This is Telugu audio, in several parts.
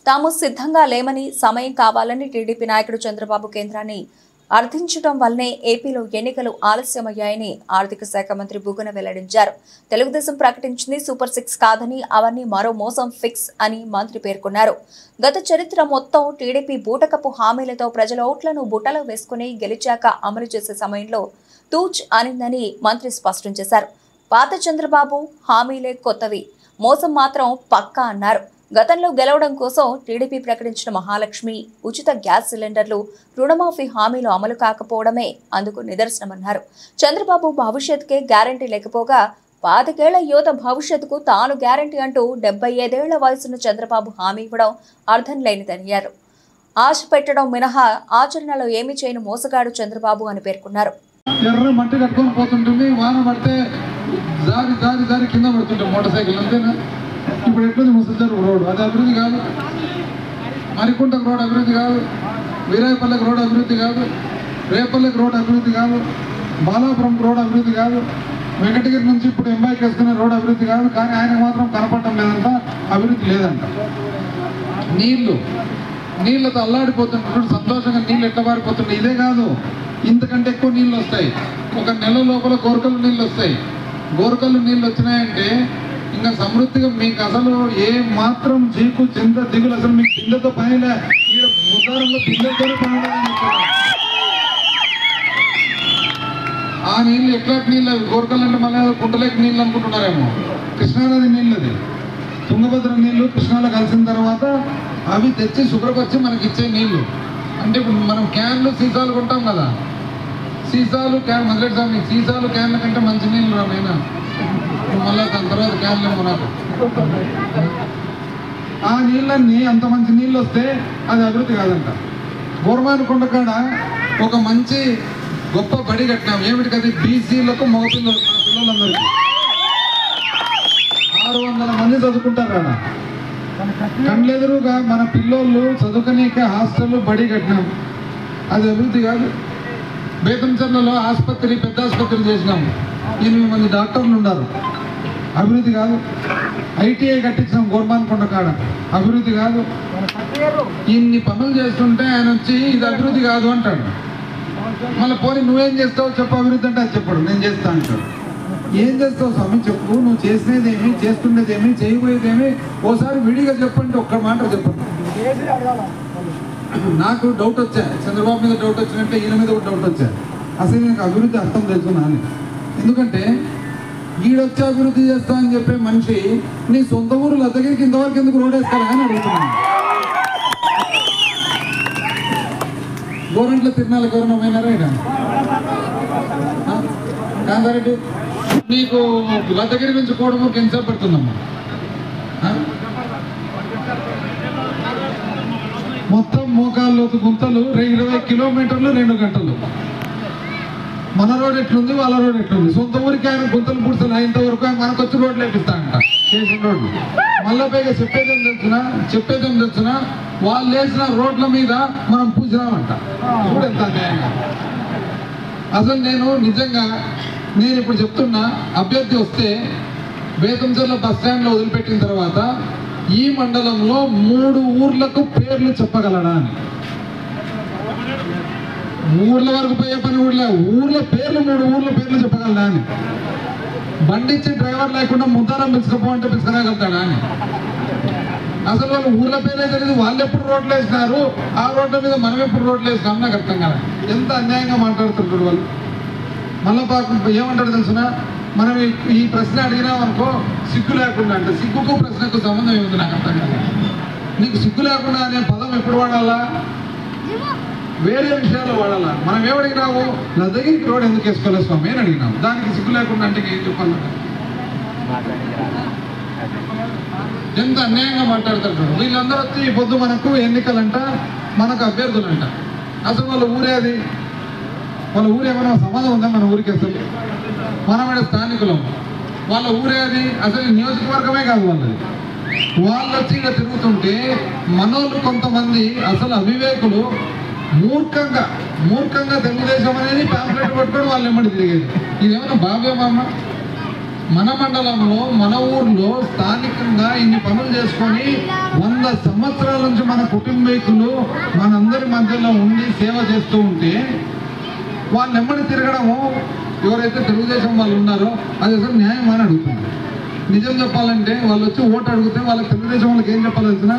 తాము సిద్ధంగా లేమని, సమయం కావాలని టీడీపీ నాయకుడు చంద్రబాబు కేంద్రాన్ని అర్థించడం వల్లనే ఏపీలో ఎన్నికలు ఆలస్యమయ్యాయని ఆర్థిక శాఖ మంత్రి బుగ్గన వెల్లడించారు. తెలుగుదేశం ప్రకటించింది సూపర్ 6 కాదని, అవన్నీ మరో మోసం ఫిక్స్ అని మంత్రి పేర్కొన్నారు. గత చరిత్ర మొత్తం టీడీపీ బూటకపు హామీలతో ప్రజల ఓట్లను బుట్టలో వేసుకుని గెలిచాక అమలు చేసే సమయంలో తూచ్ అనిందని మంత్రి స్పష్టం చేశారు. పాత చంద్రబాబు హామీలే కొత్తవి, మోసం మాత్రం పక్కా అన్నారు. గతంలో గెలవడం కోసం టీడీపీ ప్రకటించిన మహాలక్ష్మి, ఉచిత గ్యాస్ సిలిండర్లు, రుణమాఫీ హామీలు అమలు కాకపోవడమే అందుకు నిదర్శనమన్నారు. చంద్రబాబు భవిష్యత్తుకే గ్యారంటీ లేకపోగా 25 ఏళ్ల యువత భవిష్యత్తుకు తాను గ్యారంటీ అంటూ 75 ఏళ్ల వయసున్న చంద్రబాబు హామీ ఇవ్వడం అర్థం లేనిదన్నారు. ఆశ పెట్టడం మినహా ఆచరణలో ఏమీ చేయని మోసగాడు చంద్రబాబు అని పేర్కొన్నారు. ఎర్ర మట్టి కట్టుకొని పోతుంటుంది, వాన పడితే జారి కింద పడుతుంటాం మోటార్ సైకిల్, అంతేనా? ఇప్పుడు ఎట్లుంది ముసలిదారు రోడ్డు, అది అభివృద్ధి కాదు. మరికుంటకు రోడ్ అభివృద్ధి కాదు, వీరాయపల్లెకి రోడ్ అభివృద్ధి కాదు, రేపల్లెకి రోడ్ అభివృద్ధి కాదు, బాలాపురం రోడ్ అభివృద్ధి కాదు, వెంకటగిరి నుంచి ఇప్పుడు ఎంబైకి వేసుకునే రోడ్ అభివృద్ధి కాదు. కానీ ఆయనకు మాత్రం కనపడటం లేదంట, అభివృద్ధి లేదంట. నీళ్ళతో అల్లాడిపోతుంటాడు, సంతోషంగా నీళ్ళు ఎట్లా పారిపోతుంటాయి. ఇదే కాదు, ఇంతకంటే ఎక్కువ నీళ్ళు వస్తాయి. ఒక నెల లోపల గోరకల్లు నీళ్ళు వస్తాయి. గోరకల్లు నీళ్ళు వచ్చినాయంటే ఇంకా సమృద్ధిగా మీకు అసలు ఏ మాత్రం చీకు చింత దిగులు, అసలు మీకు బిందెతో పనిలే, ఈ ముద్దారంలో బిందెతో పని. ఆ నీళ్ళు ఎట్లాంటి నీళ్ళు? అవి గోరకల్లు అంటే మళ్ళీ కుంటలేక నీళ్ళు అనుకుంటున్నారేమో. కృష్ణానది నీళ్ళు, అది తుంగభద్ర నీళ్ళు కృష్ణాలో కలిసిన తర్వాత అవి తెచ్చి శుభ్రపరిచి మనకి ఇచ్చే నీళ్ళు. అంటే ఇప్పుడు మనం క్యాన్లు సీసాలు కొంటాం కదా, సీసాలు క్యాన్ మొదలెట్ స్వామి, సీసాలు క్యాన్ల కంటే మంచి నీళ్ళు రానైనా మళ్ళీ దాని తర్వాత క్యాన్లు కొనాలి. ఆ నీళ్ళన్నీ అంత మంచి నీళ్ళు వస్తే అది అభివృద్ధి కాదంట. గోర్మానకొండ కాడ ఒక మంచి గొప్ప బడి కట్టినాం. ఏమిటి కదా? బీసీలకు పిల్లలందరికీ 600 మంది చదువుకుంటారు ఆడ. కండ్లెదురుగా మన పిల్లోళ్ళు చదువుకునేకే హాస్టల్ బడి కట్టినాం. అది అభివృద్ధి కాదు. బేతంచెర్లలో ఆసుపత్రి, పెద్ద ఆసుపత్రి చేసినాం. 8 మంది డాక్టర్లు ఉన్నారు, అభివృద్ధి కాదు. ఐటీఐ కట్టించినాం గోర్మానకొండ కాడ, అభివృద్ధి కాదు. ఇన్ని పనులు చేస్తుంటే ఆయన వచ్చి ఇది అభివృద్ధి కాదు అంటాడు. మళ్ళీ పోనీ నువ్వేం చేస్తావు చెప్పు అభివృద్ధి అంటే అది చెప్పడు, నేను చేస్తా అంటాడు. ఏం చేస్తావు స్వామి చెప్పు, నువ్వు చేసినదేమి, చేస్తుండేదేమి, చేయబోయేదేమి ఓసారి విడిగా చెప్పంటే ఒక్క మాట చెప్పండి. నాకు డౌట్ వచ్చా, చంద్రబాబు మీద డౌట్ వచ్చినట్టే ఈయన మీద కూడా డౌట్ వచ్చా. అసలు నాకు అభివృద్ధి అర్థం తెలుసున్నా అని. ఎందుకంటే ఈడొచ్చి అభివృద్ధి చేస్తా అని చెప్పే మనిషి నీ సొంత ఊరు లద్దగిరికి ఇంతవరకు ఎందుకు రోడ్ వేసుకోవాలి అని అడుగుతున్నాను. గోరంట్ల తిరునాళ్ళకి ఎవరైనా పోయినారా? ఇక కాంతారెడ్డి, నీకు లద్దగిరి నుంచి కోడమూరుకి ఎంతసేపు పడుతుందమ్మా? మొత్తం మోకాళ్ళలోతు గుంతలు 20 కిలోమీటర్లు 2 గంటలు. మన రోడ్ ఎట్లుంది, వాళ్ళ రోడ్ ఎట్లుంది? సొంత ఊరికి ఆయన గుంతలు పుడుతుంది ఇంతవరకు, మనకు వచ్చి రోడ్లు వేపిస్తాడంట, చేసిన రోడ్లు. మళ్ళీ పైగా చెప్పేదేం తెలుసునా, వాళ్ళు వేసిన రోడ్ల మీద మనం పూసినామంట. చూడు ఎంత అన్యాయంగా. అసలు నేను ఇప్పుడు చెప్తున్నా, అభ్యర్థి వస్తే బేతంచెర్ల బస్ స్టాండ్లో వదిలిపెట్టిన తర్వాత ఈ మండలంలో 3 ఊర్లకు పేర్లు చెప్పగలడా అని. ఊర్ల వరకు పోయే పని ఊర్ల పేర్లు 3 ఊర్ల పేర్లు చెప్పగలడా అని. బండిచ్చి డ్రైవర్ లేకుండా ముద్దారం పిలుచుకపో అంటే పిలుచుకురాగలుగుతాడా అని. అసలు వాళ్ళు ఊర్ల పేరే తెలియదు, వాళ్ళు ఎప్పుడు రోడ్లు వేసినారు, ఆ రోడ్ల మీద మనం ఎప్పుడు రోడ్లు వేసినాం నాకు అర్థం కదా. ఎంత అన్యాయంగా మాట్లాడుతుంటారు వాళ్ళు. మళ్ళీ ఏమంటారు తెలుసునా, మనం ఈ ప్రశ్న అడిగినామనుకో సిగ్గు లేకుండా అంటే, సిగ్గుకు ప్రశ్నకు సంబంధం ఏముంది నాకు అర్థం కాదు. నీకు సిగ్గు లేకుండా అనే పదం ఎప్పుడు వాడాలా? వేరే విషయాల్లో వాడాలా. మనం ఏమడిగినాము, లద్దగిరికి రోడ్ ఎందుకు వేసుకోలేదు స్వామి అని అడిగినాము. దానికి సిగ్గు లేకుండా అంటే ఏం చెప్పాలంట? ఎంత అన్యాయంగా మాట్లాడతారు వీళ్ళందరూ. వచ్చి ఈ పొద్దు మనకు ఎన్నికలంట, మనకు అభ్యర్థులంట. అసలు వాళ్ళ ఊరేది, వాళ్ళ ఊరు ఏమైనా సమాధానం ఉందా? మన ఊరికి అసలు మనమైన స్థానికులం. వాళ్ళ ఊరేది అసలు నియోజకవర్గమే కాదు వాళ్ళది. వాళ్ళు వచ్చి ఇలా తిరుగుతుంటే మనోళ్ళు కొంతమంది అసలు అవివేకులు మూర్ఖంగా తెలుగుదేశం అనేది ప్యాంప్లెట్ పట్టుకొని వాళ్ళు ఎమ్మడి తిరిగేది. ఇదేమైనా భావ్యమమ్మ? మన మండలంలో మన ఊర్లో స్థానికంగా ఇన్ని పనులు చేసుకొని 100 సంవత్సరాల నుంచి మన కుటుంబీకులు మనందరి మధ్యలో ఉండి సేవ చేస్తూ ఉంటే వాళ్ళు నెమ్మది తిరగడము ఎవరైతే తెలుగుదేశం వాళ్ళు ఉన్నారో అది అసలు న్యాయం అని అడుగుతున్నారు. నిజం చెప్పాలంటే వాళ్ళు వచ్చి ఓటు అడిగితే వాళ్ళకి తెలుగుదేశం వాళ్ళకి ఏం చెప్పాలి తెలిసిన,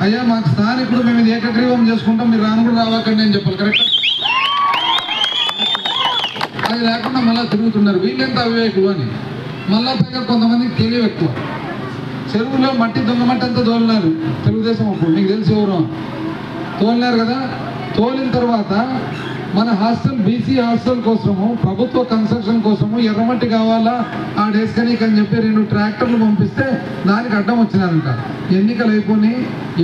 అయ్యా మాకు స్థానికుడు మేము ఇది ఏకగ్రీవం చేసుకుంటాం మీరు రాను కూడా రావకండి అని చెప్పాలి. కరెక్ట్? అది లేకుండా మళ్ళీ తిరుగుతున్నారు వీళ్ళెంత అవివేకులు అని. మళ్ళా పైగా కొంతమందికి తెలివి ఎక్కువ. చెరువులో మట్టి దొంగ మట్టి అంతా తోలినారు తెలుగుదేశం అప్పుడు, మీకు తెలిసి ఎవరు తోలినారు కదా. తోలిన తర్వాత మన హాస్టల్ బీసీ హాస్టల్ కోసము ప్రభుత్వ కన్స్ట్రక్షన్ కోసము ఎర్రమట్టి కావాలా ఆ డేస్కనీకి అని చెప్పి 2 ట్రాక్టర్లు పంపిస్తే దానికి అడ్డం వచ్చినారంట. ఎన్నికలు అయిపోయి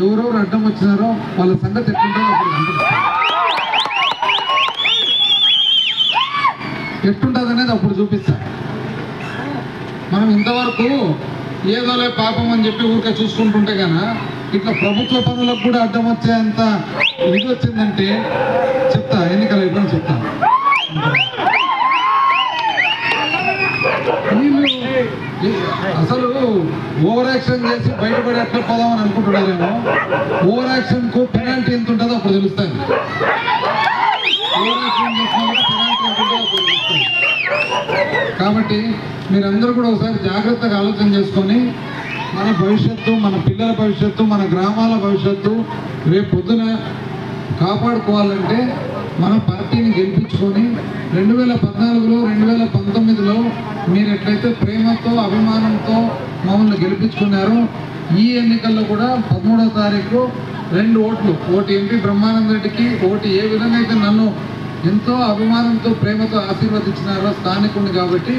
ఎవరెవరు అడ్డం వచ్చినారో వాళ్ళ సంగతి ఎట్టుంటుంది అనేది అప్పుడు చూపిస్తా. మనం ఇంతవరకు ఏదోలే పాపం అని చెప్పి ఊరికే చూసుకుంటుంటే కన్నా ఇట్లా ప్రభుత్వ పనులకు కూడా అడ్డం వచ్చేంత ఇది వచ్చిందంటే చెప్తా, ఎన్నికలు అయిపోయినా చెప్తా. వీళ్ళు అసలు ఓవర్ యాక్షన్ చేసి బయటపడి ఎట్లా పోదామని అనుకుంటున్నారేమో. ఓవర్ యాక్షన్ కు పెనాల్టీ ఎంత ఉంటుందో అప్పుడు తెలుస్తుంది. ఓవర్ యాక్షన్ చేసిన పెనాల్టీ ఎంత ఉంటుందో అప్పుడు తెలుస్తుంది. కాబట్టి మీరందరూ కూడా ఒకసారి జాగ్రత్తగా ఆలోచన చేసుకొని మన భవిష్యత్తు, మన పిల్లల భవిష్యత్తు, మన గ్రామాల భవిష్యత్తు రేపు పొద్దున కాపాడుకోవాలంటే మన పార్టీని గెలిపించుకొని 2014లో 2019లో మీరు ఎట్లయితే ప్రేమతో అభిమానంతో మమ్మల్ని గెలిపించుకున్నారో ఈ ఎన్నికల్లో కూడా 13వ తారీఖు 2 ఓట్లు, ఒకటి ఎంపీ బ్రహ్మానంద రెడ్డికి, ఒకటి ఏ విధంగా అయితే నన్ను ఎంతో అభిమానంతో ప్రేమతో ఆశీర్వదించినారో స్థానికుడిని కాబట్టి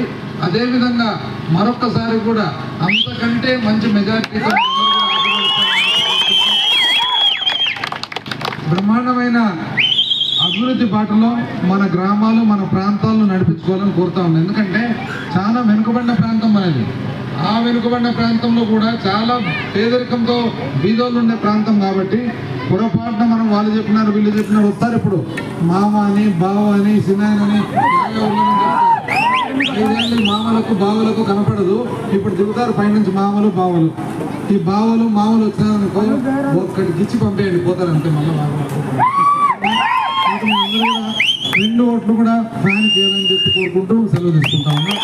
అదేవిధంగా మరొక్కసారి కూడా అంతకంటే మంచి మెజారిటీతో బ్రహ్మాండమైన అభివృద్ధి బాటలో మన గ్రామాలు మన ప్రాంతాలను నడిపించుకోవాలని కోరుతా ఉన్నాను. ఎందుకంటే చాలా వెనుకబడిన ప్రాంతం అనేది. ఆ వెనుకబడిన ప్రాంతంలో కూడా చాలా పేదరికంతో బీదోళ్ళు ఉండే ప్రాంతం కాబట్టి పొరపాటున మనం వాళ్ళు చెప్పినారు వీళ్ళు చెప్పినారు వస్తారు. ఇప్పుడు మామ అని బావ అని సినాయనని 5 ఏళ్ళు మామలకు బావులకు కనపడదు. ఇప్పుడు దిగుతారు పైనుంచి మామలు బావులు. ఈ బావులు మామూలు వచ్చినారనుకో ఒక్కటి గిచ్చి పంపేయండి పోతారంటే మళ్ళీ మామూలు 2 ఓట్లు కూడా ఫ్యాన్కి ఏదని చెప్పి కోరుకుంటూ సెలవు తీసుకుంటా ఉన్నా.